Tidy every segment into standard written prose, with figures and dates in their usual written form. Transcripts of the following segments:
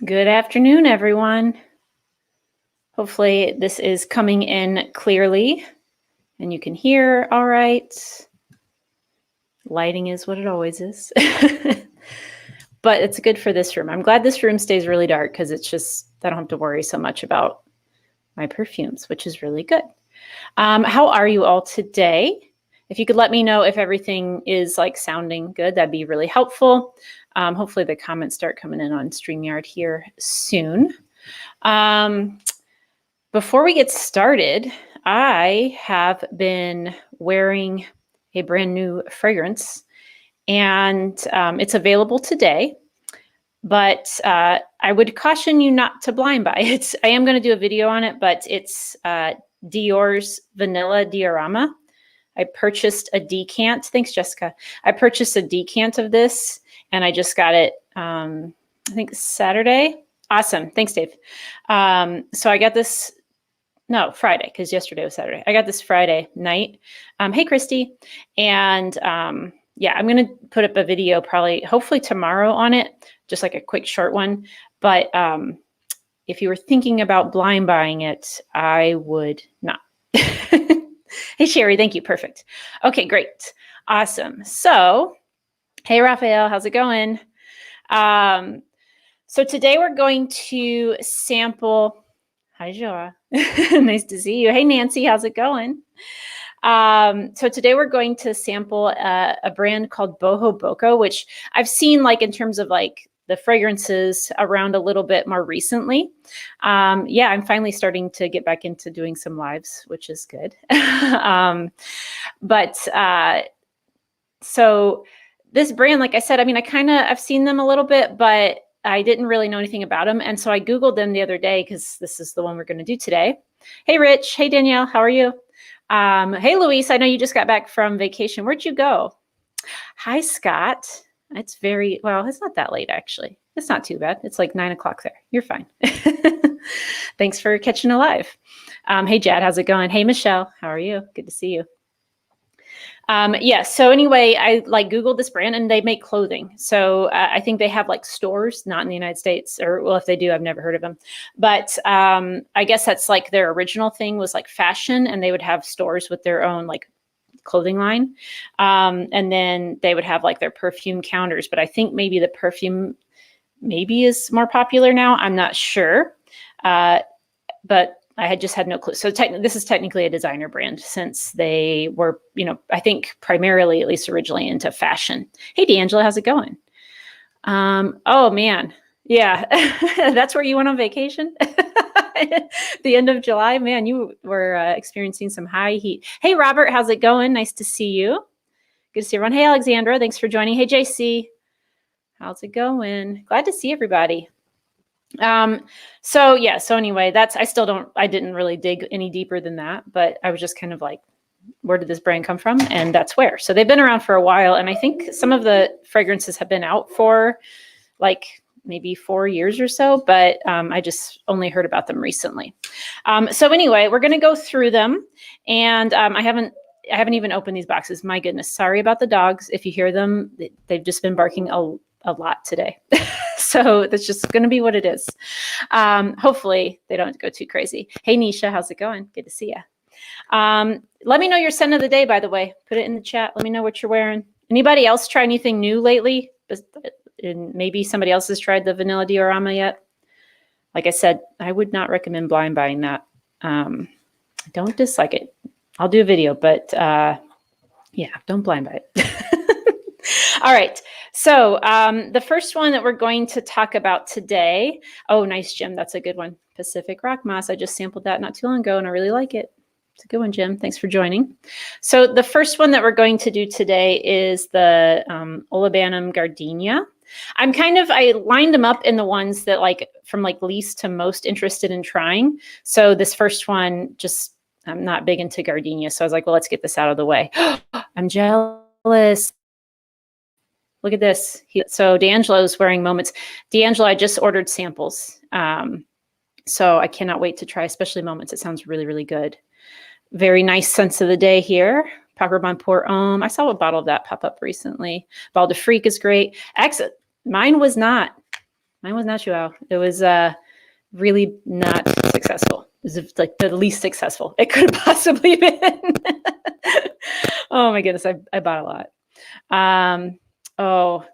Good afternoon, everyone. Hopefully this is coming in clearly and you can hear all right. Lighting is what it always is. But it's good for this room. I'm glad this room stays really dark because it's just, I don't have to worry so much about my perfumes, which is really good. How are you all today? If you could let me know if everything is like sounding good, that'd be really helpful. Hopefully the comments start coming in on StreamYard here soon. Before we get started, I have been wearing a brand new fragrance and it's available today, but I would caution you not to blind buy it. I am going to do a video on it, but it's Dior's Vanilla Diorama. I purchased a decant. Thanks, Jessica. I purchased a decant of this and I just got it, I think Saturday. Awesome. Thanks, Dave. So I got this, no, Friday, because yesterday was Saturday. I got this Friday night. Hey, Christy. And yeah, I'm going to put up a video probably, hopefully tomorrow on it, just like a quick short one. But if you were thinking about blind buying it, I would not. Hey, Sherry, thank you. Perfect. Okay, great. Awesome. So, hey, Raphael, how's it going? So today we're going to sample. Hi, Joa. Nice to see you. Hey, Nancy, how's it going? So today we're going to sample a brand called Bohoboco, which I've seen like in terms of like the fragrances around a little bit more recently. Yeah, I'm finally starting to get back into doing some lives, which is good. So this brand, like I said, I mean, I've seen them a little bit, but I didn't really know anything about them. And so I Googled them the other day because this is the one we're going to do today. Hey, Rich. Hey, Danielle. How are you? Hey, Luis. I know you just got back from vacation. Where'd you go? Hi, Scott. It's very, well, it's not that late, actually. It's not too bad. It's like 9 o'clock there. You're fine. Thanks for catching a live. Hey, Jad. How's it going? Hey, Michelle. How are you? Good to see you. Yeah, so anyway, I like Googled this brand and they make clothing. So I think they have like stores, not in the United States, or well, if they do, I've never heard of them. But I guess that's like their original thing was like fashion, and they would have stores with their own like clothing line. And then they would have like their perfume counters. But I think maybe the perfume maybe is more popular now. I'm not sure. But I had just had no clue. So this is technically a designer brand since they were, you know, I think primarily, at least originally, into fashion. Hey, D'Angela, how's it going? Oh, man. Yeah, that's where you went on vacation? The end of July? Man, you were experiencing some high heat. Hey, Robert, how's it going? Nice to see you. Good to see everyone. Hey, Alexandra, thanks for joining. Hey, JC, how's it going? Glad to see everybody. So anyway, I didn't really dig any deeper than that, but I was just kind of like, where did this brand come from? And that's where. So they've been around for a while. And I think some of the fragrances have been out for like maybe 4 years or so, but I just only heard about them recently. So anyway, we're going to go through them, and I haven't even opened these boxes. My goodness. Sorry about the dogs. If you hear them, they've just been barking a lot today. So that's just going to be what it is. Hopefully they don't go too crazy. Hey, Nisha, how's it going? Good to see you. Let me know your scent of the day, by the way. Put it in the chat. Let me know what you're wearing. Anybody else try anything new lately? And maybe somebody else has tried the Vanilla Diorama yet. Like I said, I would not recommend blind buying that. I don't dislike it. I'll do a video, but yeah, don't blind buy it. All right. So the first one that we're going to talk about today. Oh, nice, Jim. That's a good one. Pacific Rock Moss. I just sampled that not too long ago, and I really like it. It's a good one, Jim. Thanks for joining. So the first one that we're going to do today is the Olibanum Gardenia. I lined them up in the ones that like from like least to most interested in trying. So this first one, I'm not big into gardenia. So I was like, well, let's get this out of the way. I'm jealous. Look at this. So D'Angelo's wearing Moments. D'Angelo, I just ordered samples. So I cannot wait to try, especially Moments. It sounds really, really good. Very nice scents of the day here. Pepper Bon Pour Homme. I saw a bottle of that pop up recently. Bal de Freak is great. Exit. Mine was not. Mine was not Chihuahua. It was really not successful. It was like the least successful it could have possibly been. Oh my goodness, I bought a lot. Oh,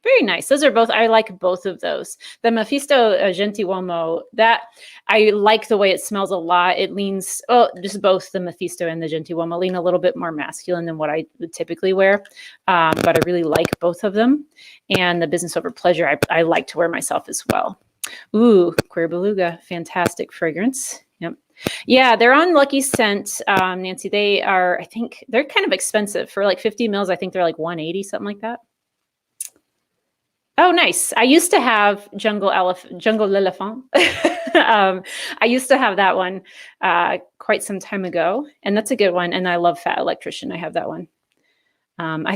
very nice. Those are both, I like both of those. The Mephisto Gentiuomo, that I like the way it smells a lot. It leans, just both the Mephisto and the Gentiuomo lean a little bit more masculine than what I would typically wear. But I really like both of them. And the Business Over Pleasure, I like to wear myself as well. Ooh, Queer Beluga, fantastic fragrance. Yep. Yeah, they're on Lucky Scent, Nancy. They are, I think, they're kind of expensive. For like 50 mils, I think they're like 180, something like that. Oh, nice. I used to have Jungle Elephant. I used to have that one quite some time ago, and that's a good one. And I love Fat Electrician. I have that one. I'm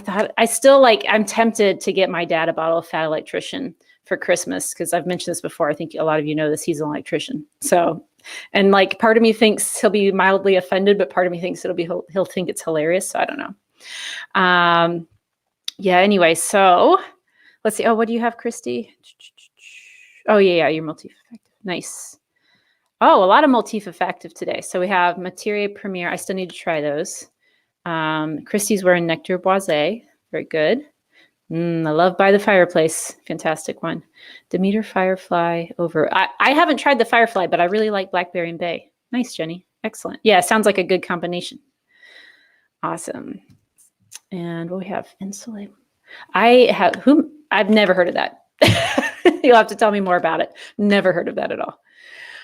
tempted to get my dad a bottle of Fat Electrician for Christmas, because I've mentioned this before. I think a lot of you know this. He's an electrician. So, and like part of me thinks he'll be mildly offended, but part of me thinks he'll think it's hilarious. So I don't know. Yeah, anyway, so let's see. Oh, what do you have, Christy? Oh, yeah, you're Multi-Effective. Nice. Oh, a lot of Multi-Effective today. So we have Materia Premier. I still need to try those. Christy's wearing Nectar Boisé. Very good. I love By the Fireplace. Fantastic one. Demeter Firefly over. I haven't tried the Firefly, but I really like Blackberry and Bay. Nice, Jenny. Excellent. Yeah, sounds like a good combination. Awesome. And what we have? Insulate. I've never heard of that. You'll have to tell me more about it. Never heard of that at all.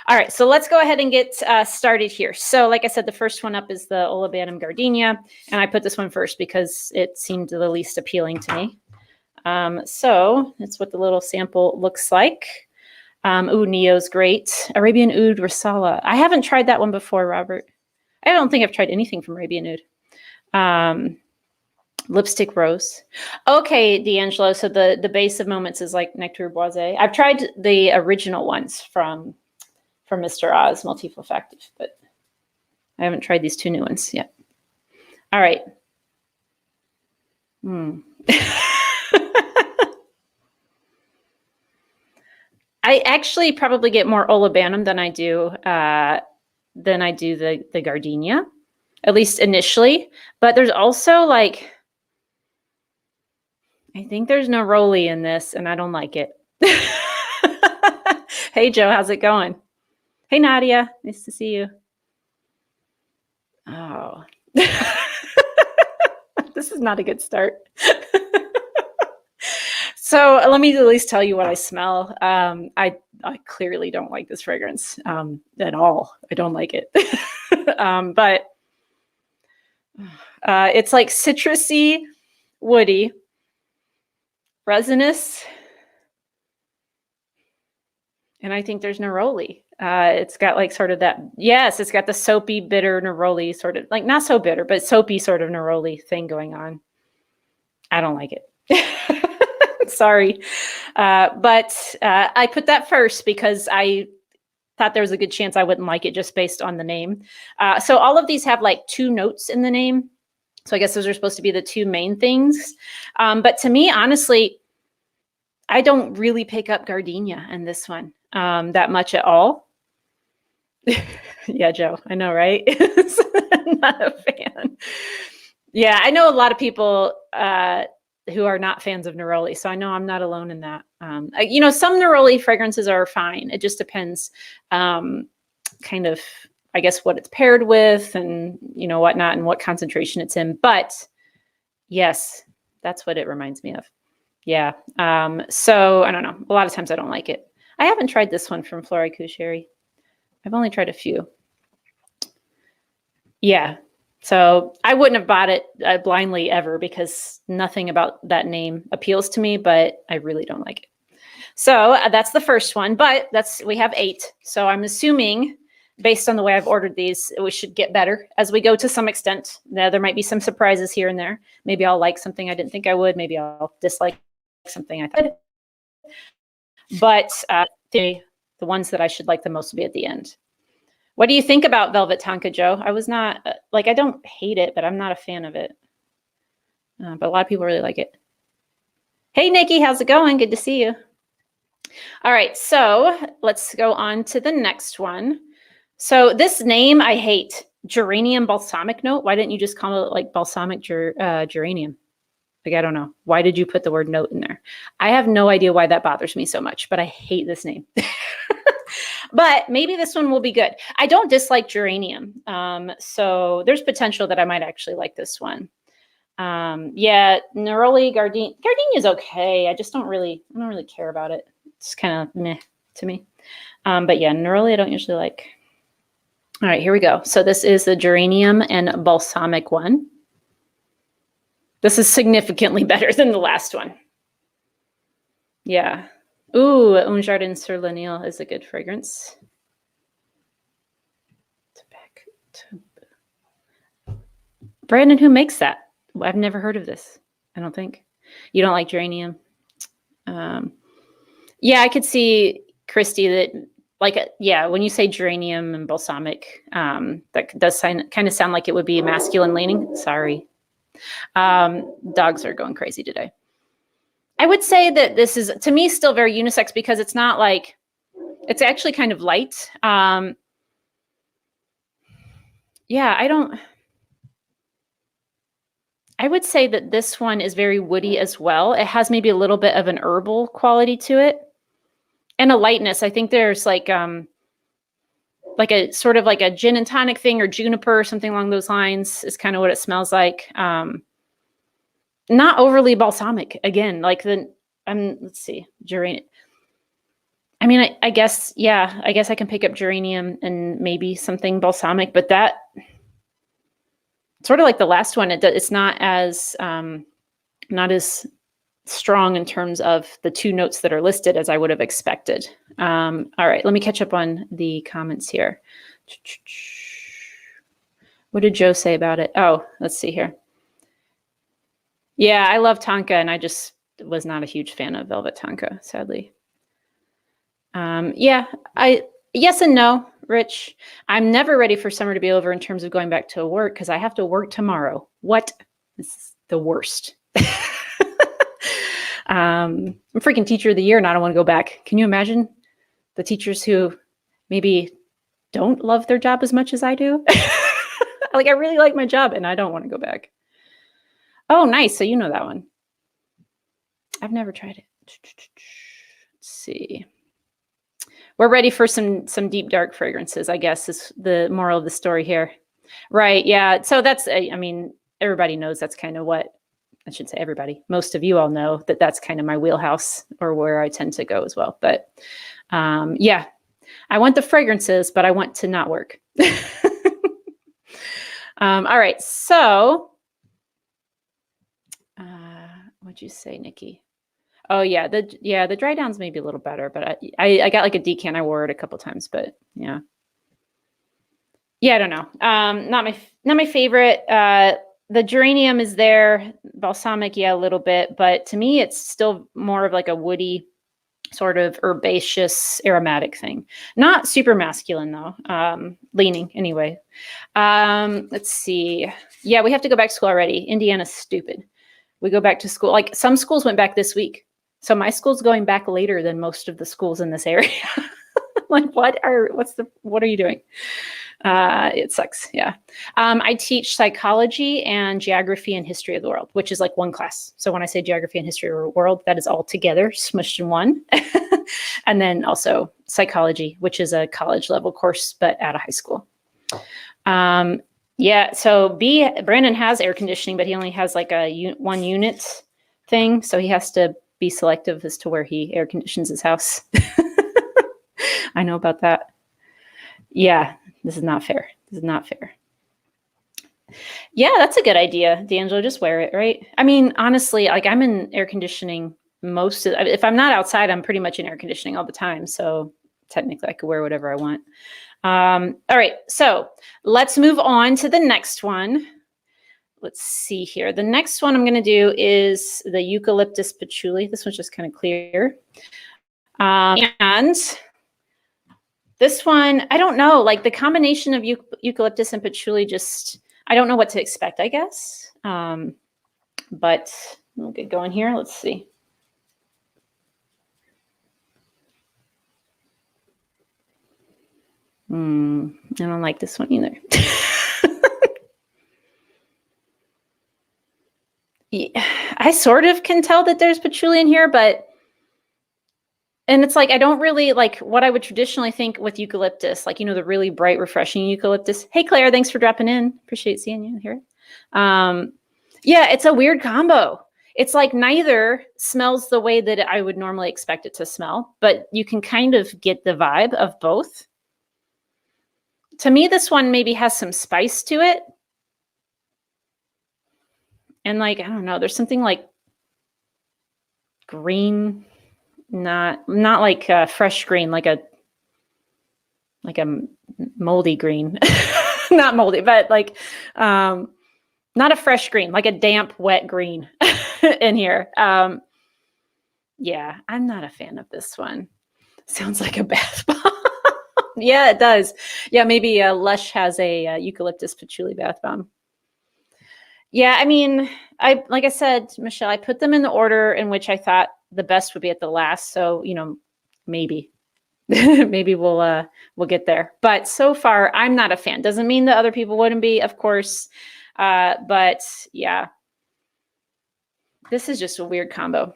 All right, so let's go ahead and get started here. So like I said, the first one up is the Olibanum Gardenia, and I put this one first because it seemed the least appealing to me. So that's what the little sample looks like. Ooh, Neo's great. Arabian Oud Risala. I haven't tried that one before, Robert. I don't think I've tried anything from Arabian Oud. Lipstick Rose. Okay, D'Angelo. So the base of Moments is like Nectar Boisé. I've tried the original ones from Mr. Oz, Multi-Effective, but I haven't tried these two new ones yet. All right. I actually probably get more Olibanum than I do the Gardenia, at least initially. But there's also like, I think there's Neroli in this, and I don't like it. Hey, Joe, how's it going? Hey, Nadia, nice to see you. Oh, this is not a good start. So let me at least tell you what I smell. I clearly don't like this fragrance at all. I don't like it. But it's like citrusy, woody, resinous, and I think there's Neroli. It's got like sort of that, yes, it's got the soapy, bitter Neroli sort of, like not so bitter, but soapy sort of Neroli thing going on. I don't like it. Sorry. But I put that first because I thought there was a good chance I wouldn't like it just based on the name. So all of these have like 2 notes in the name. So I guess those are supposed to be the 2 main things. But to me, honestly, I don't really pick up Gardenia in this one that much at all. Yeah, Joe, I know, right? Not a fan. Yeah, I know a lot of people who are not fans of Neroli, so I know I'm not alone in that. Some Neroli fragrances are fine. It just depends kind of, I guess, what it's paired with and, whatnot and what concentration it's in. But yes, that's what it reminds me of. Yeah. So I don't know. A lot of times I don't like it. I haven't tried this one from Flori Coucheri. I've only tried a few. Yeah. So I wouldn't have bought it blindly ever because nothing about that name appeals to me, but I really don't like it. So that's the first one, but we have 8. So I'm assuming based on the way I've ordered these, we should get better as we go to some extent. Now, there might be some surprises here and there. Maybe I'll like something I didn't think I would. Maybe I'll dislike something I thought. But the ones that I should like the most will be at the end. What do you think about Velvet Tonka, Joe? I was not, I don't hate it, but I'm not a fan of it. But a lot of people really like it. Hey, Nikki, how's it going? Good to see you. All right, so let's go on to the next one. So this name I hate, geranium balsamic note. Why didn't you just call it like balsamic geranium? Like, I don't know. Why did you put the word note in there? I have no idea why that bothers me so much, but I hate this name. But maybe this one will be good. I don't dislike geranium. So there's potential that I might actually like this one. Yeah, Neroli Gardenia is okay. I don't really care about it. It's kind of meh to me. But yeah, Neroli I don't usually like. All right, here we go. So this is the geranium and balsamic one. This is significantly better than the last one. Yeah. Ooh, Un Jardin sur le Nil is a good fragrance. Brandon, who makes that? I've never heard of this. I don't think. You don't like geranium? Yeah, I could see, Christy, that when you say geranium and balsamic, that does kind of sound like it would be masculine leaning. Sorry. Dogs are going crazy today. I would say that this is, to me, still very unisex because it's not like, it's actually kind of light. Yeah, I would say that this one is very woody as well. It has maybe a little bit of an herbal quality to it and a lightness. I think there's like a sort of like a gin and tonic thing or juniper or something along those lines is kind of what it smells like. Not overly balsamic. Again, like let's see, geranium. I mean, I guess I can pick up geranium and maybe something balsamic, but that sort of like the last one, it's not as strong in terms of the two notes that are listed as I would have expected. All right, let me catch up on the comments here. What did Joe say about it? Oh, let's see here. Yeah, I love Tonka, and I just was not a huge fan of Velvet Tonka, sadly. Yeah, yes and no, Rich. I'm never ready for summer to be over in terms of going back to work because I have to work tomorrow. What? This is the worst. I'm freaking teacher of the year and I don't want to go back. Can you imagine the teachers who maybe don't love their job as much as I do? Like, I really like my job and I don't want to go back. Oh, nice. So you know that one. I've never tried it. Let's see. We're ready for some deep, dark fragrances, I guess, is the moral of the story here. Right. Yeah. So that's, I mean, everybody knows that's kind of what, I should say everybody, most of you all know that that's kind of my wheelhouse or where I tend to go as well. But yeah, I want the fragrances, but I want to not work. All right. So what'd you say, Nikki? Oh yeah, the dry downs may be a little better, but I got like a decan. I wore it a couple times, but yeah. Yeah, I don't know. Not my favorite. The geranium is there, balsamic, yeah, a little bit, but to me, it's still more of like a woody, sort of herbaceous, aromatic thing. Not super masculine though. Leaning anyway. Let's see. Yeah, we have to go back to school already. Indiana's stupid. We go back to school. Like some schools went back this week, so my school's going back later than most of the schools in this area. Like, what are you doing? It sucks. Yeah. I teach psychology and geography and history of the world, which is like one class. So when I say geography and history of the world, that is all together smushed in one. And then also psychology, which is a college level course, but at a high school. Yeah. So Brandon has air conditioning, but he only has like a one unit thing. So he has to be selective as to where he air conditions his house. I know about that. Yeah, this is not fair. This is not fair. Yeah, that's a good idea, D'Angelo. Just wear it, right? I mean, honestly, like I'm in air conditioning if I'm not outside, I'm pretty much in air conditioning all the time. So technically I could wear whatever I want. All right, so let's move on to the next one. Let's see here. The next one I'm going to do is the Eucalyptus Patchouli. This one's just kind of clear. And this one, I don't know, like the combination of eucalyptus and patchouli, I don't know what to expect, I guess. But we'll get going here. Let's see. I don't like this one either. Yeah, I sort of can tell that there's patchouli in here, and it's like, I don't really like what I would traditionally think with eucalyptus, like, the really bright, refreshing eucalyptus. Hey, Claire, thanks for dropping in. Appreciate seeing you here. Yeah, it's a weird combo. It's like neither smells the way that I would normally expect it to smell, but you can kind of get the vibe of both. To me, this one maybe has some spice to it. And like, I don't know, there's something like green, not like a fresh green, like a moldy green. Not moldy, but like not a fresh green, like a damp, wet green in here. Yeah, I'm not a fan of this one. Sounds like a bath bomb. Yeah, it does. Yeah, maybe Lush has a eucalyptus patchouli bath bomb. Yeah, I mean, like I said, Michelle, I put them in the order in which I thought the best would be at the last. So, maybe maybe we'll get there. But so far, I'm not a fan. Doesn't mean that other people wouldn't be, of course. But yeah, this is just a weird combo.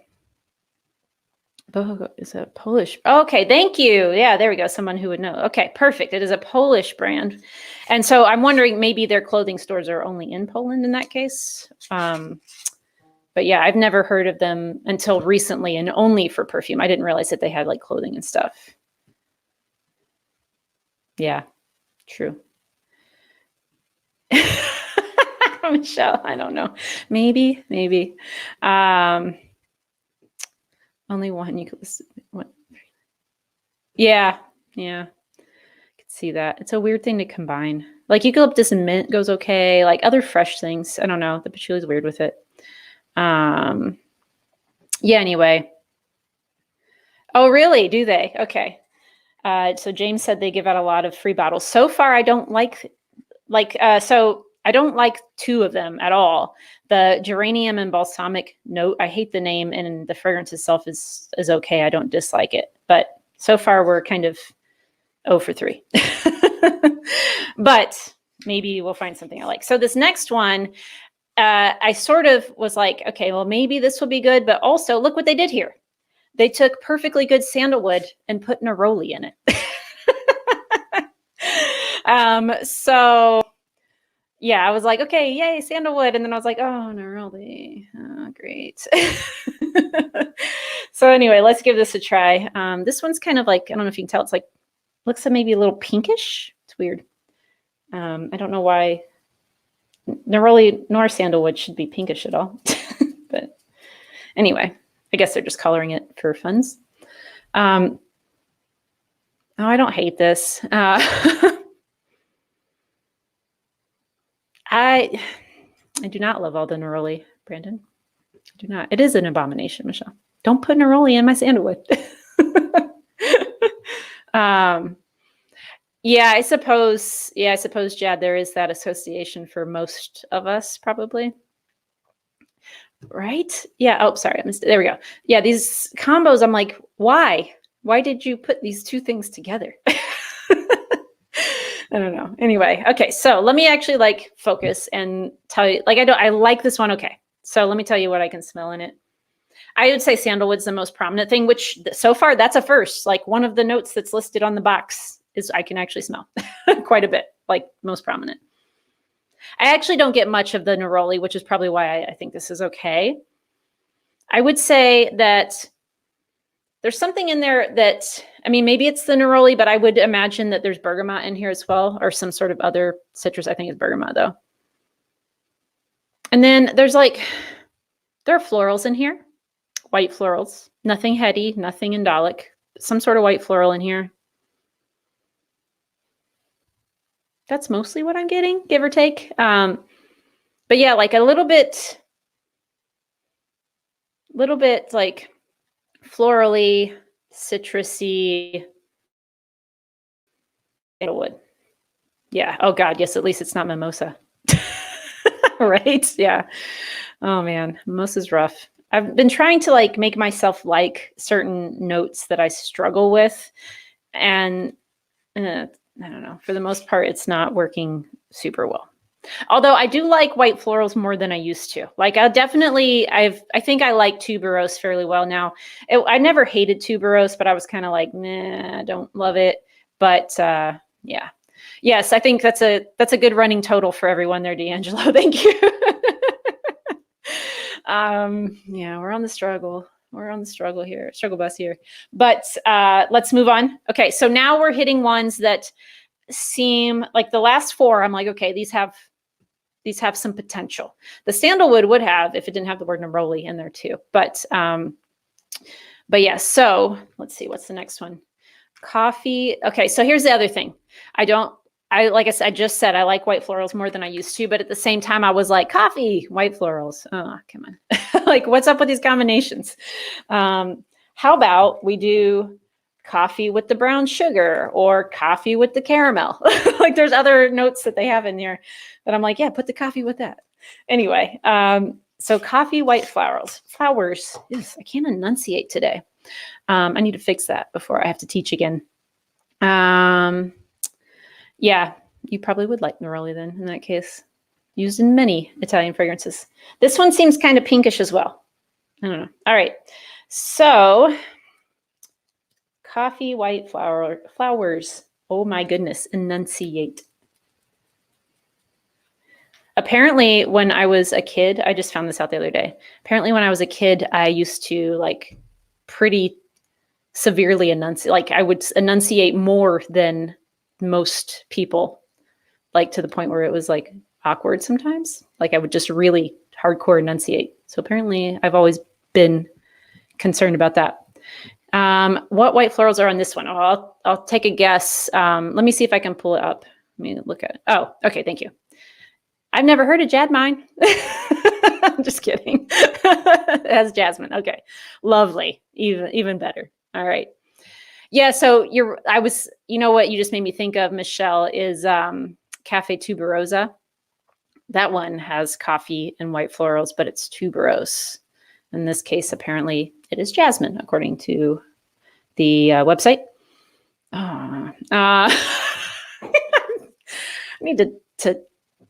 Bohoboco is a Polish. Okay, thank you. Yeah, there we go. Someone who would know. Okay, perfect. It is a Polish brand. And so I'm wondering, maybe their clothing stores are only in Poland in that case. But yeah, I've never heard of them until recently, and only for perfume. I didn't realize that they had like clothing and stuff. Yeah, true. Michelle, I don't know. Maybe. Only one eucalyptus. What? Yeah. I could see that. It's a weird thing to combine. Like eucalyptus and mint goes okay. Like other fresh things, I don't know. The patchouli is weird with it. Yeah. Anyway. Oh, really? Do they? Okay. So James said they give out a lot of free bottles. So far, I don't like. So I don't like two of them at all. The Geranium and Balsamic note, I hate the name, and the fragrance itself is okay. I don't dislike it. But so far, we're kind of 0 for 3. But maybe we'll find something I like. So this next one, I sort of was like, okay, well, maybe this will be good. But also, look what they did here. They took perfectly good sandalwood and put neroli in it. So yeah, I was like, okay, yay, sandalwood. And then I was like, oh, neroli. Oh, great. So anyway, let's give this a try. This one's kind of like, I don't know if you can tell, it's like, looks like maybe a little pinkish. It's weird. I don't know why neroli nor sandalwood should be pinkish at all. But anyway, I guess they're just coloring it for funds. Oh, I don't hate this. I do not love all the neroli, Brandon. I do not. It is an abomination, Michelle. Don't put neroli in my sandalwood. Yeah, I suppose, Jad, there is that association for most of us, probably. Right? Yeah. Oh, sorry. There we go. Yeah, these combos, I'm like, why? Why did you put these two things together? I don't know. Anyway, okay. So let me actually like focus and tell you, like, I like this one. Okay. So let me tell you what I can smell in it. I would say sandalwood's the most prominent thing, which so far that's a first. Like one of the notes that's listed on the box is I can actually smell quite a bit, like most prominent. I actually don't get much of the neroli, which is probably why I think this is okay. I would say that there's something in there that, I mean, maybe it's the neroli, but I would imagine that there's bergamot in here as well, or some sort of other citrus. I think it's bergamot though. And then there's like, there are florals in here, white florals, nothing heady, nothing indolic, some sort of white floral in here. That's mostly what I'm getting, give or take. But yeah, like a little bit like florally, citrusy, sandalwood. Yeah. Oh God. Yes. At least it's not mimosa. Right. Yeah. Oh man. Mimosa's rough. I've been trying to like make myself like certain notes that I struggle with. And I don't know. For the most part, it's not working super well. Although I do like white florals more than I used to. Like I think I like tuberose fairly well now. I never hated tuberose, but I was kind of like, nah, I don't love it. But yeah. Yes, I think that's a good running total for everyone there, D'Angelo. Thank you. Yeah, we're on the struggle. We're on the struggle bus here. But let's move on. Okay, so now we're hitting ones that seem like the last four. I'm like, okay, these have some potential. The sandalwood would have if it didn't have the word neroli in there too. But yeah, so let's see, what's the next one? Coffee. Okay, so here's the other thing. Like I just said, I like white florals more than I used to, but at the same time, I was like, coffee, white florals. Oh, come on. Like, what's up with these combinations? How about we do coffee with the brown sugar or coffee with the caramel? Like, there's other notes that they have in there that I'm like, yeah, put the coffee with that. Anyway, so coffee, white flowers. Yes, I can't enunciate today. I need to fix that before I have to teach again. Yeah, you probably would like neroli then in that case. Used in many Italian fragrances. This one seems kind of pinkish as well. I don't know. All right. So coffee, white flowers. Oh my goodness. Enunciate. Apparently when I was a kid, I just found this out the other day. Apparently when I was a kid, I used to like pretty severely enunciate. Like I would enunciate more than most people, like to the point where it was like awkward sometimes. Like I would just really hardcore enunciate. So apparently I've always been concerned about that. What white florals are on this one? Oh, I'll take a guess. Let me see if I can pull it up. Let me look at it. Oh, okay. Thank you. I've never heard of Jadmine. I'm just kidding. It has jasmine. Okay. Lovely. Even better. All right. Yeah, so you know what you just made me think of, Michelle, is Cafe Tuberosa. That one has coffee and white florals, but it's tuberose. In this case, apparently, it is jasmine, according to the website. I need to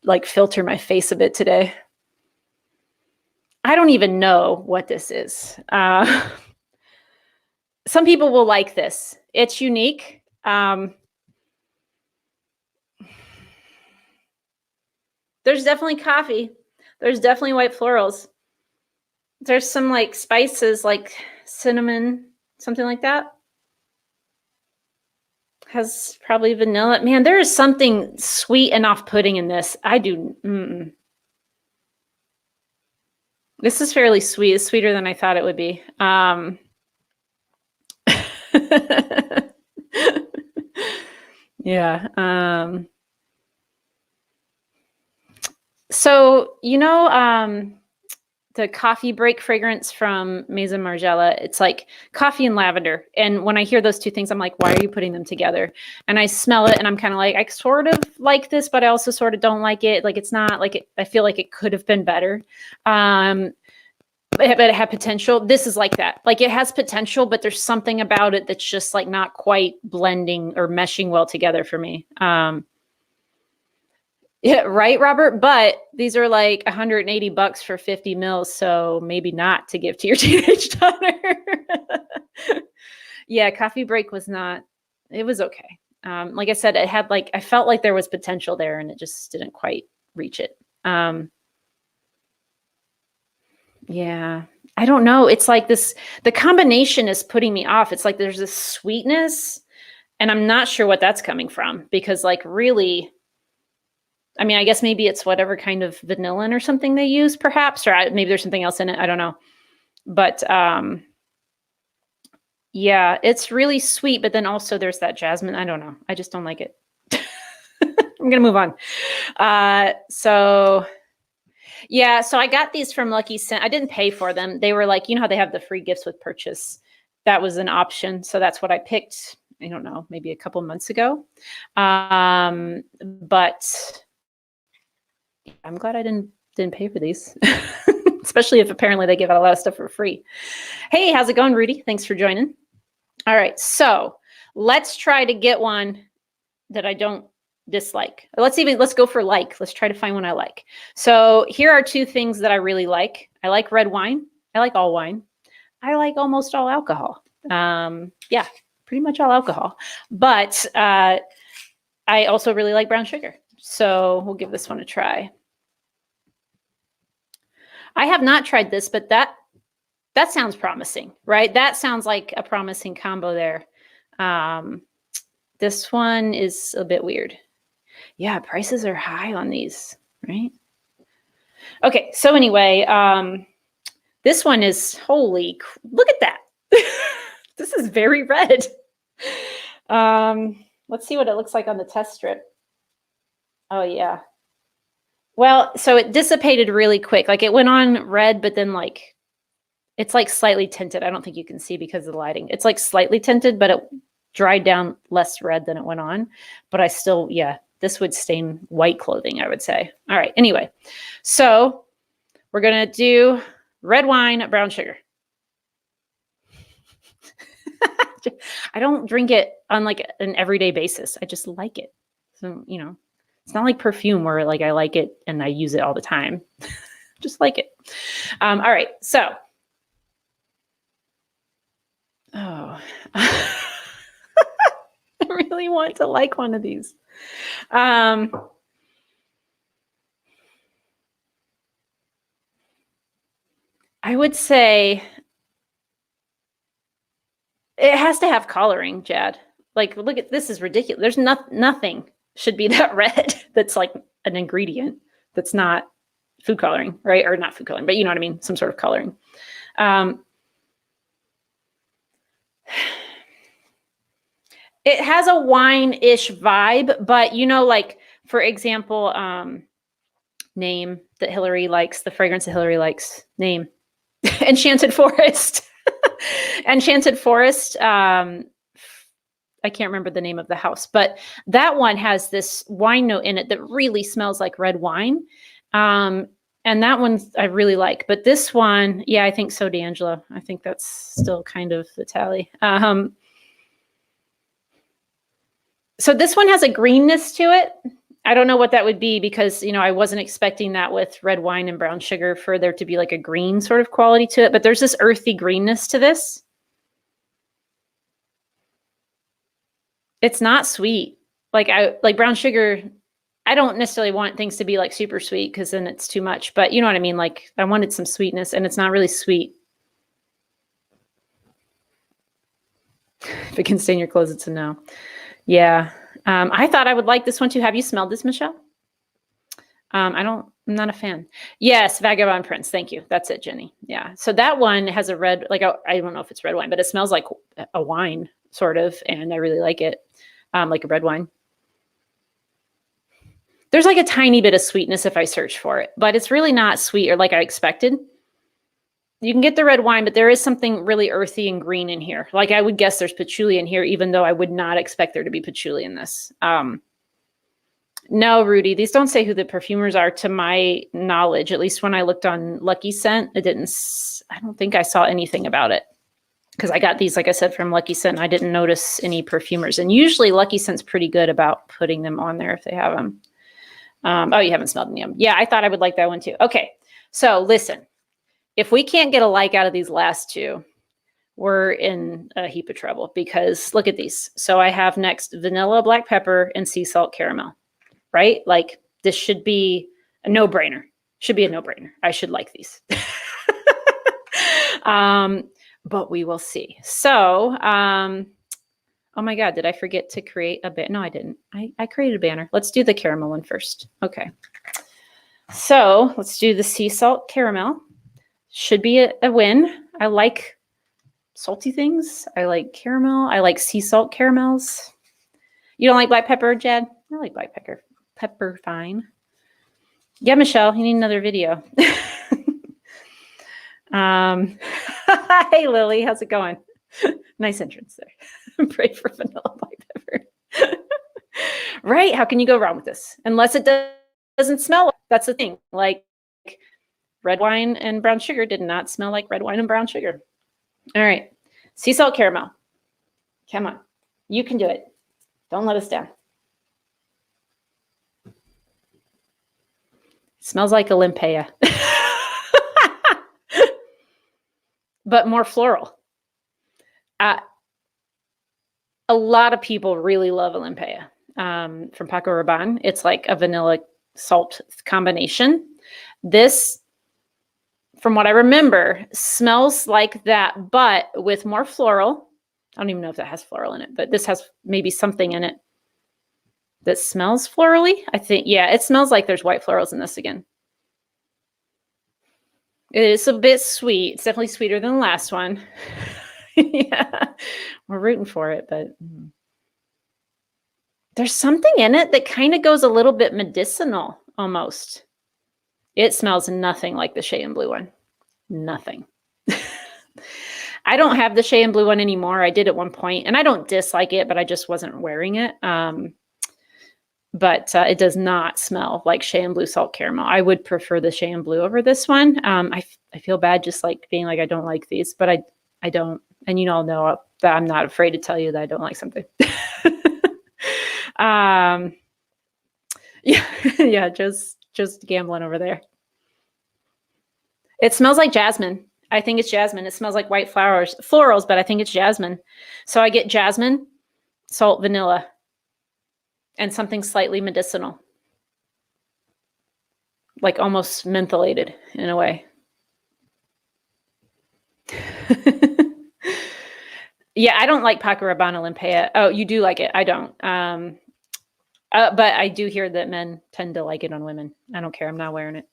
like filter my face a bit today. I don't even know what this is. Some people will like this. It's unique. There's definitely coffee. There's definitely white florals. There's some like spices like cinnamon, something like that. Has probably vanilla. Man, there is something sweet and off-putting in this. This is fairly sweet. It's sweeter than I thought it would be. Yeah. So, you know, the coffee break fragrance from Maison Margiela, it's like coffee and lavender. And when I hear those two things, I'm like, why are you putting them together? And I smell it and I'm kind of like, I sort of like this, but I also sort of don't like it. Like, it's not like it, I feel like it could have been better. But it had potential. This is like that. Like it has potential, but there's something about it that's just like not quite blending or meshing well together for me. Yeah, right, Robert. But these are like $180 for 50 mils, so maybe not to give to your teenage daughter. Yeah, coffee break was not. It was okay. Like I said, it had like I felt like there was potential there, and it just didn't quite reach it. Yeah, I don't know. It's like this, the combination is putting me off. It's like there's this sweetness and I'm not sure what that's coming from because like really, I mean, I guess maybe it's whatever kind of vanillin or something they use perhaps, or maybe there's something else in it. I don't know. But yeah, it's really sweet, but then also there's that jasmine. I don't know. I just don't like it. I'm going to move on. Yeah, so I got these from Lucky Scent. I didn't pay for them. They were like, you know how they have the free gifts with purchase. That was an option. So that's what I picked, I don't know, maybe a couple months ago. But I'm glad I didn't pay for these, especially if apparently they give out a lot of stuff for free. Hey, how's it going, Rudy? Thanks for joining. All right, so let's try to get one that I don't dislike. Let's go for like. Let's try to find one I like. So here are two things that I really like. I like red wine. I like all wine. I like almost all alcohol. Yeah, pretty much all alcohol. But I also really like brown sugar. So we'll give this one a try. I have not tried this, but that sounds promising, right? That sounds like a promising combo there. This one is a bit weird. Yeah, prices are high on these, right? Okay, so anyway, this one is, look at that. This is very red. Let's see what it looks like on the test strip. Oh, yeah. Well, so it dissipated really quick. Like it went on red, but then like, it's like slightly tinted. I don't think you can see because of the lighting. It's like slightly tinted, but it dried down less red than it went on. But I still, yeah, this would stain white clothing, I would say. All right, anyway. So we're going to do red wine, brown sugar. I don't drink it on like an everyday basis. I just like it. So, you know, it's not like perfume where like I like it and I use it all the time. Just like it. All right. So, I really want to like one of these. I would say it has to have coloring, Jad. Like, look at this is ridiculous. There's nothing should be that red that's like an ingredient that's not food coloring, right? Or not food coloring, but you know what I mean? Some sort of coloring. It has a wine-ish vibe, but you know, like, for example, name that Hillary likes, the fragrance that Hillary likes, name. Enchanted Forest. Enchanted Forest. I can't remember the name of the house, but that one has this wine note in it that really smells like red wine. And that one I really like. But this one, yeah, I think so, D'Angelo. I think that's still kind of the tally. So this one has a greenness to it. I don't know what that would be because, you know, I wasn't expecting that with red wine and brown sugar for there to be like a green sort of quality to it. But there's this earthy greenness to this. It's not sweet. Like brown sugar, I don't necessarily want things to be like super sweet because then it's too much. But you know what I mean? Like I wanted some sweetness and it's not really sweet. If it can stain your clothes, it's a no. Yeah. I thought I would like this one too. Have you smelled this, Michelle? I'm not a fan. Yes, Vagabond Prince. Thank you. That's it, Jenny. Yeah. So that one has a red, like, I don't know if it's red wine, but it smells like a wine sort of. And I really like it. Like a red wine. There's like a tiny bit of sweetness if I search for it, but it's really not sweet or like I expected. You can get the red wine, but there is something really earthy and green in here. Like I would guess there's patchouli in here, even though I would not expect there to be patchouli in this. No, Rudy, these don't say who the perfumers are to my knowledge. At least when I looked on Lucky Scent, I don't think I saw anything about it. Because I got these, like I said, from Lucky Scent. And I didn't notice any perfumers. And usually Lucky Scent's pretty good about putting them on there if they have them. Oh, you haven't smelled any of them. Yeah, I thought I would like that one too. Okay, so listen. If we can't get a like out of these last two, we're in a heap of trouble because look at these. So I have next vanilla, black pepper, and sea salt caramel, right? Like this should be a no-brainer. Should be a no-brainer. I should like these. But we will see. So, oh my God, did I forget to create a banner? No, I didn't. I created a banner. Let's do the caramel one first. Okay. So let's do the sea salt caramel. Should be a win. I like salty things. I like caramel. I like sea salt caramels. You don't like black pepper, Jed? I like black pepper. Pepper fine. Yeah, Michelle, you need another video. Hey, Lily, how's it going? Nice entrance there. Pray for vanilla black pepper. Right? How can you go wrong with this? Unless it doesn't smell. That's the thing. Like red wine and brown sugar did not smell like red wine and brown sugar. All right. Sea salt caramel. Come on. You can do it. Don't let us down. Smells like Olympea. But more floral. A lot of people really love Olympea from Paco Rabanne. It's like a vanilla salt combination. This, from what I remember, smells like that, but with more floral. I don't even know if that has floral in it, but this has maybe something in it that smells florally. I think, yeah, it smells like there's white florals in this again. It is a bit sweet. It's definitely sweeter than the last one. Yeah, we're rooting for it, but there's something in it that kind of goes a little bit medicinal almost. It smells nothing like the Shea and Blue one. Nothing. I don't have the Shea and Blue one anymore. I did at one point, and I don't dislike it, but I just wasn't wearing it. But it does not smell like Shea and Blue Salt Caramel. I would prefer the Shea and Blue over this one. I feel bad just like being like, I don't like these, but I don't. And you all know that I'm not afraid to tell you that I don't like something. Yeah, just gambling over there. It smells like jasmine. I think it's jasmine. It smells like white florals, but I think it's jasmine. So I get jasmine, salt, vanilla, and something slightly medicinal, like almost mentholated in a way. Yeah, I don't like Paco Rabanne Olympea. Oh, you do like it. I don't. But I do hear that men tend to like it on women. I don't care. I'm not wearing it.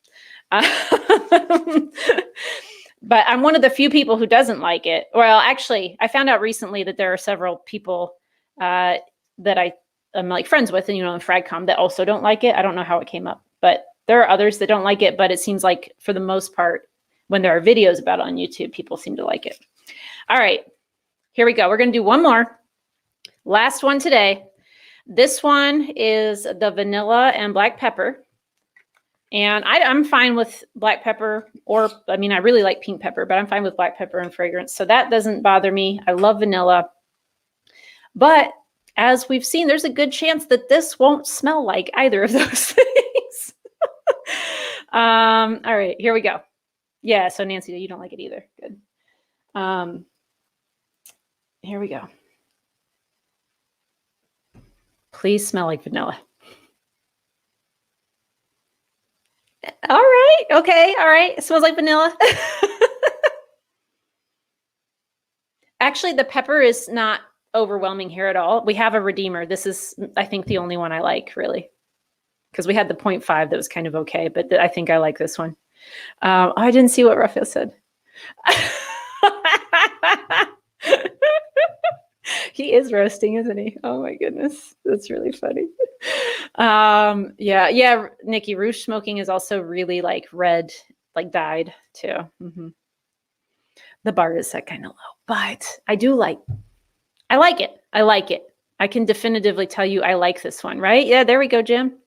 But I'm one of the few people who doesn't like it. Well, actually, I found out recently that there are several people that I'm like friends with, and in FragCom that also don't like it. I don't know how it came up, but there are others that don't like it. But it seems like for the most part, when there are videos about it on YouTube, people seem to like it. All right, here we go. We're going to do one more. Last one today. This one is the vanilla and black pepper. And I'm fine with black pepper, I really like pink pepper, but I'm fine with black pepper and fragrance. So that doesn't bother me. I love vanilla. But as we've seen, there's a good chance that this won't smell like either of those things. All right, here we go. Yeah, so Nancy, you don't like it either. Good. Here we go. Please smell like vanilla. All right. Okay. All right. It smells like vanilla. Actually, the pepper is not overwhelming here at all. We have a redeemer. This is, I think, the only one I like, really. Because we had the 0.5 that was kind of okay, but I think I like this one. I didn't see what Raphael said. He is roasting, isn't he? Oh my goodness. That's really funny. Yeah, Nikki, Rouge smoking is also really like red, like dyed too. Mm-hmm. The bar is set kind of low, but I like it. I like it. I can definitively tell you I like this one, right? Yeah, there we go, Jim.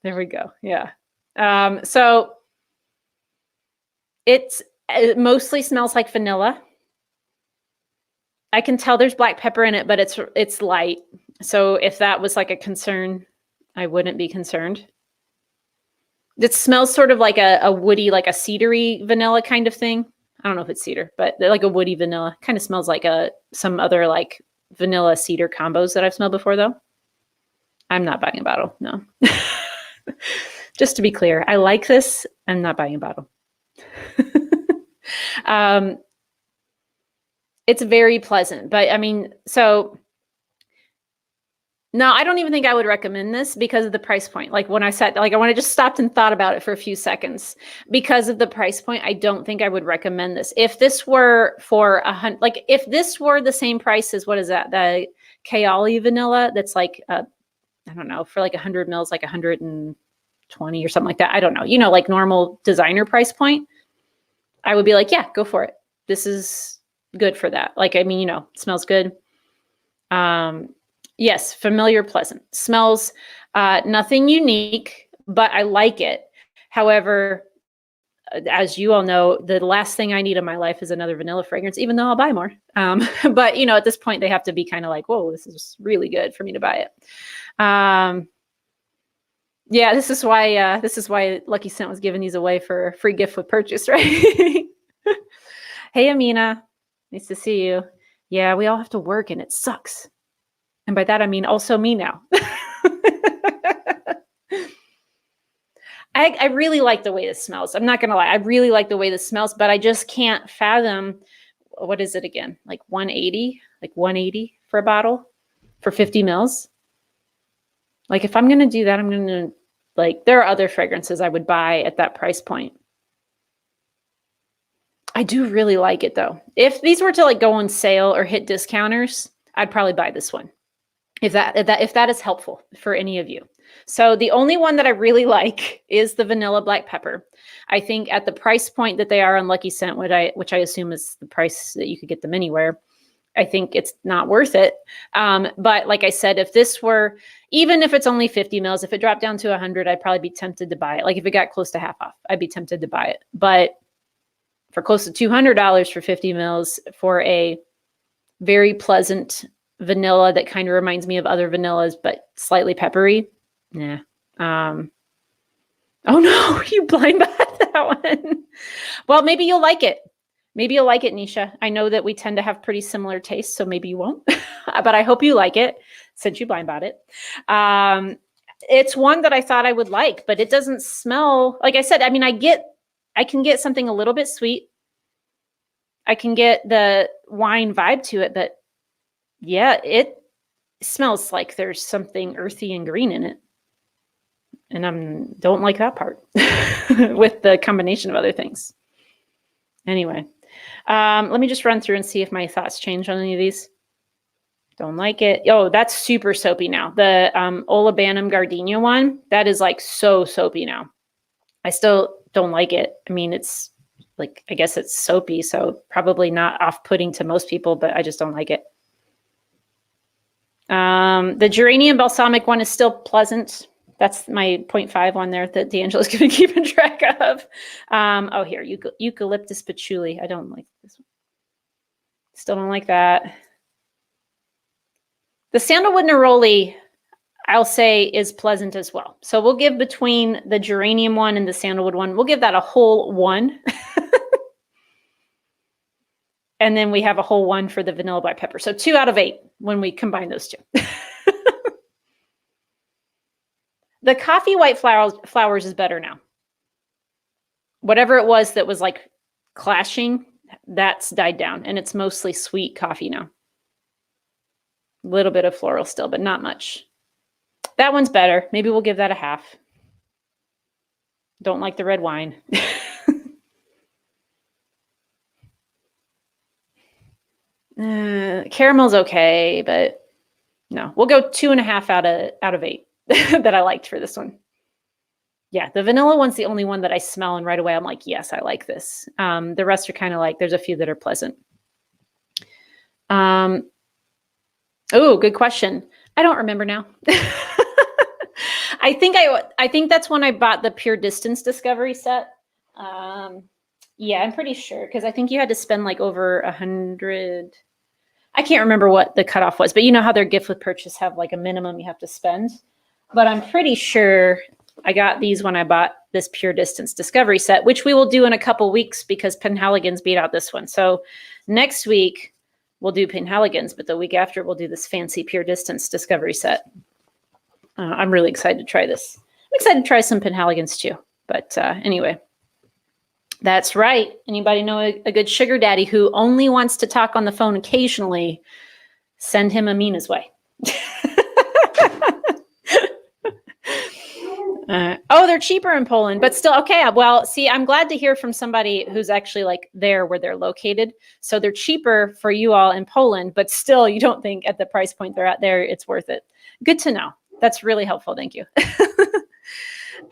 There we go. Yeah. So it mostly smells like vanilla. I can tell there's black pepper in it, but it's light. So if that was like a concern, I wouldn't be concerned. It smells sort of like a woody, like a cedary vanilla kind of thing. I don't know if it's cedar, but like a woody vanilla. Kind of smells like some other like vanilla cedar combos that I've smelled before, though. I'm not buying a bottle, no. Just to be clear, I like this. I'm not buying a bottle. It's very pleasant, but so no, I don't even think I would recommend this because of the price point. Like when I said, like I want to just stopped and thought about it for a few seconds because of the price point. I don't think I would recommend this. If this were for if this were the same price as what is that? The Kaoli vanilla that's like, I don't know, for like 100 mils, like 120 or something like that. I don't know, like normal designer price point. I would be like, yeah, go for it. This is good for that. Like, smells good. Yes, familiar, pleasant. Smells nothing unique, but I like it. However, as you all know, the last thing I need in my life is another vanilla fragrance, even though I'll buy more. But, at this point, they have to be kind of like, whoa, this is really good for me to buy it. Yeah, this is why Lucky Scent was giving these away for a free gift with purchase, right? Hey, Amina. Nice to see you. Yeah, we all have to work and it sucks. And by that, I mean also me now. I really like the way this smells. I'm not going to lie. I really like the way this smells, but I just can't fathom, what is it again? Like 180? Like 180 for a bottle for 50 mils? Like if I'm going to do that, I'm going to, like, there are other fragrances I would buy at that price point. I do really like it though. If these were to like go on sale or hit discounters, I'd probably buy this one. If that is helpful for any of you. So the only one that I really like is the vanilla black pepper. I think at the price point that they are on Lucky Scent, which I assume is the price that you could get them anywhere, I think it's not worth it. But like I said, if this were, even if it's only 50 mils, if it dropped down to 100, I'd probably be tempted to buy it. Like if it got close to half off, I'd be tempted to buy it. But for close to $200 for 50 mils for a very pleasant vanilla that kind of reminds me of other vanillas, but slightly peppery. Yeah. Oh no, you blind bought that one. Well, maybe you'll like it. Maybe you'll like it, Nisha. I know that we tend to have pretty similar tastes, so maybe you won't. But I hope you like it since you blind bought it. It's one that I thought I would like, but it doesn't smell, like I said, I mean, I can get something a little bit sweet. I can get the wine vibe to it, but yeah, it smells like there's something earthy and green in it. And I don't like that part with the combination of other things. Anyway, let me just run through and see if my thoughts change on any of these. Don't like it. Oh, that's super soapy now. The Olibanum Gardenia one, that is like so soapy now. I still don't like it. I mean, it's like, I guess it's soapy, so probably not off-putting to most people, but I just don't like it. The Geranium Balsamic one is still pleasant. That's my 0.5 on there that D'Angela's going to keep in track of. Oh, here, Eucalyptus Patchouli. I don't like this one. Still don't like that. The Sandalwood Neroli, I'll say, is pleasant as well. So we'll give between the Geranium one and the Sandalwood one, we'll give that a whole 1. And then we have a whole 1 for the vanilla black pepper. So 2 out of 8 when we combine those two. The coffee white flowers is better now. Whatever it was that was like clashing, that's died down. And it's mostly sweet coffee now. A little bit of floral still, but not much. That one's better. Maybe we'll give that a half. Don't like the red wine. Caramel's okay, but no. We'll go 2.5 out of 8 that I liked for this one. Yeah, the vanilla one's the only one that I smell and right away I'm like, yes, I like this. The rest are kind of like, there's a few that are pleasant. Oh, good question. I don't remember now. I think that's when I bought the Pure Distance Discovery set. Yeah, I'm pretty sure because I think you had to spend like over 100. I can't remember what the cutoff was, but you know how their gift with purchase have like a minimum you have to spend. But I'm pretty sure I got these when I bought this Pure Distance Discovery set, which we will do in a couple weeks because Penhaligon's beat out this one. So next week we'll do Penhaligon's, but the week after we'll do this fancy Pure Distance Discovery set. I'm really excited to try this. I'm excited to try some Penhaligon's too. But anyway, that's right. Anybody know a good sugar daddy who only wants to talk on the phone occasionally? Send him Amina's way. Oh, they're cheaper in Poland, but still okay. Well, see, I'm glad to hear from somebody who's actually like there where they're located. So they're cheaper for you all in Poland, but still you don't think at the price point they're at there, it's worth it. Good to know. That's really helpful. Thank you.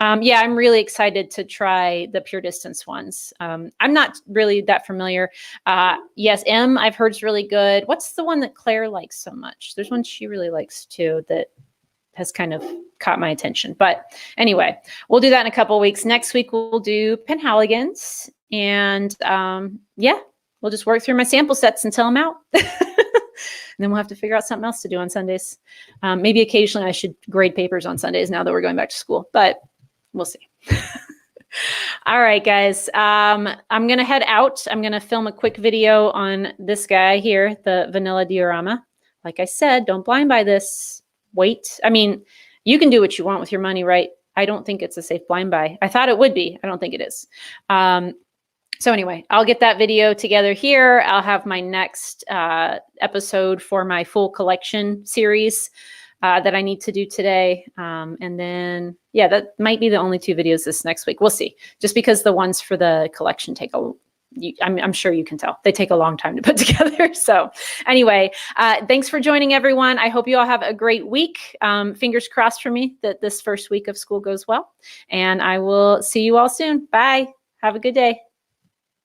Yeah, I'm really excited to try the Pure Distance ones. I'm not really that familiar. Yes, I've heard is really good. What's the one that Claire likes so much? There's one she really likes too that has kind of caught my attention. But anyway, we'll do that in a couple of weeks. Next week, we'll do Penhaligon's. And yeah, we'll just work through my sample sets until I'm out. then we'll have to figure out something else to do on Sundays. Maybe occasionally I should grade papers on Sundays now that we're going back to school, but we'll see. All right, guys. I'm going to head out. I'm going to film a quick video on this guy here, the vanilla diorama. Like I said, don't blind buy this. Wait. I mean, you can do what you want with your money, right? I don't think it's a safe blind buy. I thought it would be. I don't think it is. So anyway, I'll get that video together here. I'll have my next episode for my full collection series that I need to do today. And then, yeah, that might be the only 2 videos this next week. We'll see. Just because the ones for the collection take I'm sure you can tell, they take a long time to put together. So anyway, thanks for joining, everyone. I hope you all have a great week. Fingers crossed for me that this first week of school goes well. And I will see you all soon. Bye. Have a good day.